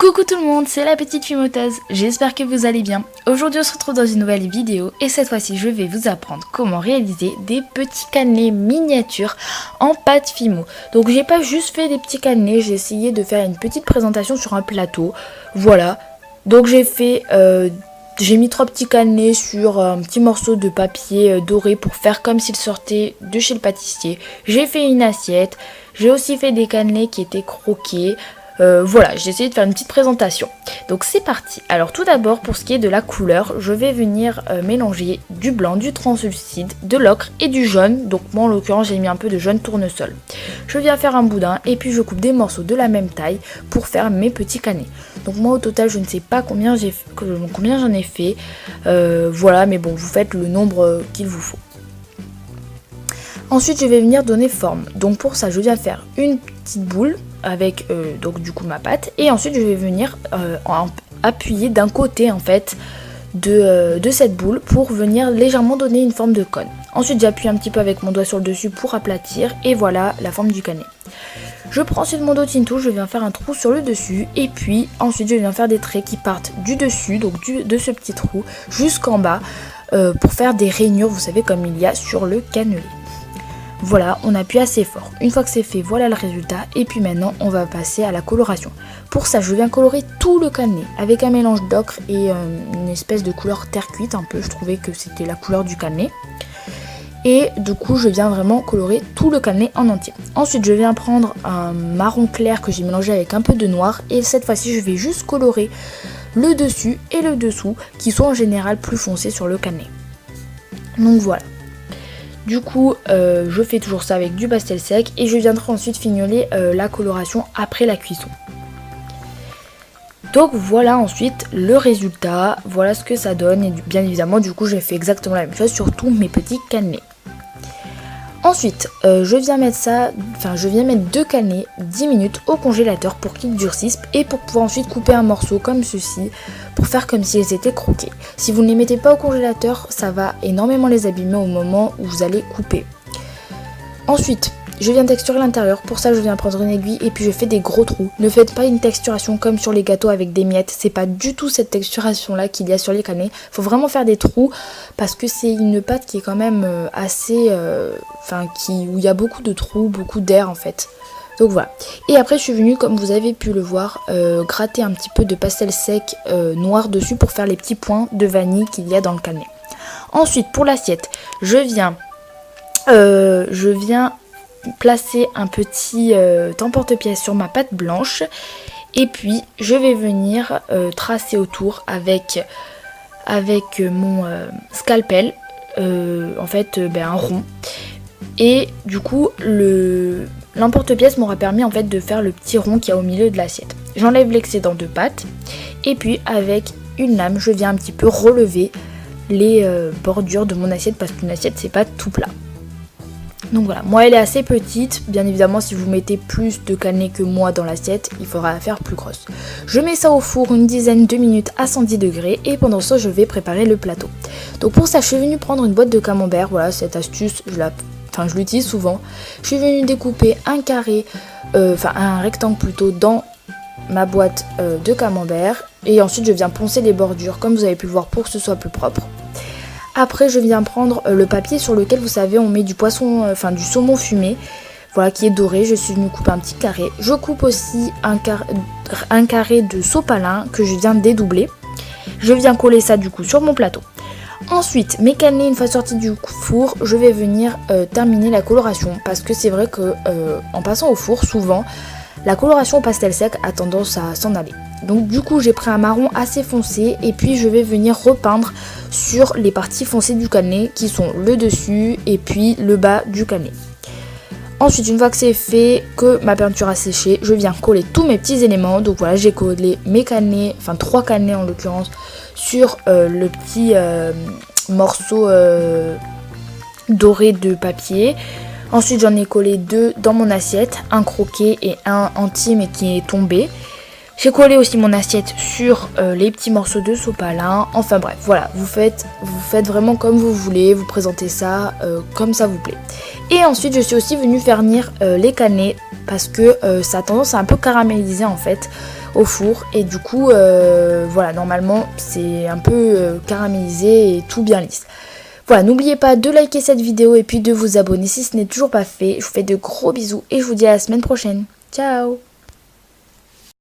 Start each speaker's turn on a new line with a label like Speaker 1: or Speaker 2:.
Speaker 1: Coucou tout le monde, c'est la petite fimoteuse, j'espère que vous allez bien. Aujourd'hui on se retrouve dans une nouvelle vidéo et cette fois-ci je vais vous apprendre comment réaliser des petits cannelés miniatures en pâte fimo. Donc j'ai pas juste fait des petits cannelés, j'ai essayé de faire une petite présentation sur un plateau, voilà. Donc j'ai mis 3 petits cannelés sur un petit morceau de papier doré pour faire comme s'ils sortaient de chez le pâtissier. J'ai fait une assiette, j'ai aussi fait des cannelés qui étaient croqués. Voilà, j'ai essayé de faire une petite présentation. Donc c'est parti. Alors tout d'abord, pour ce qui est de la couleur, je vais venir mélanger du blanc, du translucide, de l'ocre et du jaune. Donc moi en l'occurrence j'ai mis un peu de jaune tournesol. Je viens faire un boudin et puis je coupe des morceaux de la même taille pour faire mes petits cannelés. Donc moi au total je ne sais pas combien j'en ai fait. Voilà, mais bon, vous faites le nombre qu'il vous faut. Ensuite je vais venir donner forme. Donc pour ça je viens faire une petite boule avec donc du coup ma pâte et ensuite je vais venir appuyer d'un côté en fait de cette boule pour venir légèrement donner une forme de cône. Ensuite j'appuie un petit peu avec mon doigt sur le dessus pour aplatir et voilà la forme du cannelé. Je prends ensuite mon dos Tinto, je viens faire un trou sur le dessus et puis ensuite je viens faire des traits qui partent du dessus, donc de ce petit trou jusqu'en bas pour faire des rainures, vous savez comme il y a sur le cannelé. Voilà, on appuie assez fort. Une fois que c'est fait, voilà le résultat. Et puis maintenant, on va passer à la coloration. Pour ça, je viens colorer tout le cannelé avec un mélange d'ocre et une espèce de couleur terre cuite un peu. Je trouvais que c'était la couleur du cannelé. Et du coup, je viens vraiment colorer tout le cannelé en entier. Ensuite, je viens prendre un marron clair que j'ai mélangé avec un peu de noir. Et cette fois-ci, je vais juste colorer le dessus et le dessous qui sont en général plus foncés sur le cannelé. Donc voilà. Du coup, je fais toujours ça avec du pastel sec et je viendrai ensuite fignoler la coloration après la cuisson. Donc voilà ensuite le résultat, voilà ce que ça donne et bien évidemment du coup j'ai fait exactement la même chose sur tous mes petits cannelés. Ensuite, je viens mettre 2 cannelés 10 minutes au congélateur pour qu'ils durcissent et pour pouvoir ensuite couper un morceau comme ceci pour faire comme si ils étaient croqués. Si vous ne les mettez pas au congélateur, ça va énormément les abîmer au moment où vous allez couper. Ensuite, je viens texturer l'intérieur. Pour ça, je viens prendre une aiguille et puis je fais des gros trous. Ne faites pas une texturation comme sur les gâteaux avec des miettes. C'est pas du tout cette texturation là qu'il y a sur les cannelés. Faut vraiment faire des trous parce que c'est une pâte qui est quand même assez... où il y a beaucoup de trous, beaucoup d'air en fait. Donc voilà. Et après je suis venue, comme vous avez pu le voir, gratter un petit peu de pastel sec noir dessus pour faire les petits points de vanille qu'il y a dans le cannelé. Ensuite pour l'assiette, je viens placer un petit emporte-pièce sur ma pâte blanche. Et puis je vais venir tracer autour avec mon scalpel un rond. Et du coup l'emporte-pièce m'aura permis en fait de faire le petit rond qu'il y a au milieu de l'assiette. J'enlève l'excédent de pâte et puis avec une lame je viens un petit peu relever les bordures de mon assiette parce qu'une assiette c'est pas tout plat. Donc voilà, moi elle est assez petite, bien évidemment si vous mettez plus de cannelés que moi dans l'assiette, il faudra la faire plus grosse. Je mets ça au four une dizaine de minutes à 110 degrés et pendant ça je vais préparer le plateau. Donc pour ça je suis venue prendre une boîte de camembert, voilà cette astuce je l'utilise souvent. Je suis venue découper un rectangle plutôt dans ma boîte de camembert et ensuite je viens poncer les bordures comme vous avez pu le voir pour que ce soit plus propre. Après je viens prendre le papier sur lequel vous savez on met du saumon fumé, voilà qui est doré. Je suis venue couper un petit carré. Je coupe aussi un carré de sopalin que je viens dédoubler. Je viens coller ça du coup sur mon plateau. Ensuite mes cannelés une fois sortis du four, je vais venir terminer la coloration parce que c'est vrai que en passant au four souvent la coloration au pastel sec a tendance à s'en aller. Donc du coup j'ai pris un marron assez foncé et puis je vais venir repeindre sur les parties foncées du cannelé qui sont le dessus et puis le bas du cannelé. Ensuite une fois que c'est fait, que ma peinture a séché, je viens coller tous mes petits éléments. Donc voilà, j'ai collé mes cannelés, 3 cannelés en l'occurrence, sur le petit morceau doré de papier. Ensuite j'en ai collé 2 dans mon assiette, un croqué et un entier mais qui est tombé. J'ai collé aussi mon assiette sur les petits morceaux de sopalin. Enfin bref, voilà, vous faites vraiment comme vous voulez, vous présentez ça comme ça vous plaît. Et ensuite je suis aussi venue faire venir les cannelés parce que ça a tendance à un peu caraméliser en fait au four. Et du coup, voilà, normalement c'est un peu caramélisé et tout bien lisse. Voilà, n'oubliez pas de liker cette vidéo et puis de vous abonner si ce n'est toujours pas fait. Je vous fais de gros bisous et je vous dis à la semaine prochaine. Ciao!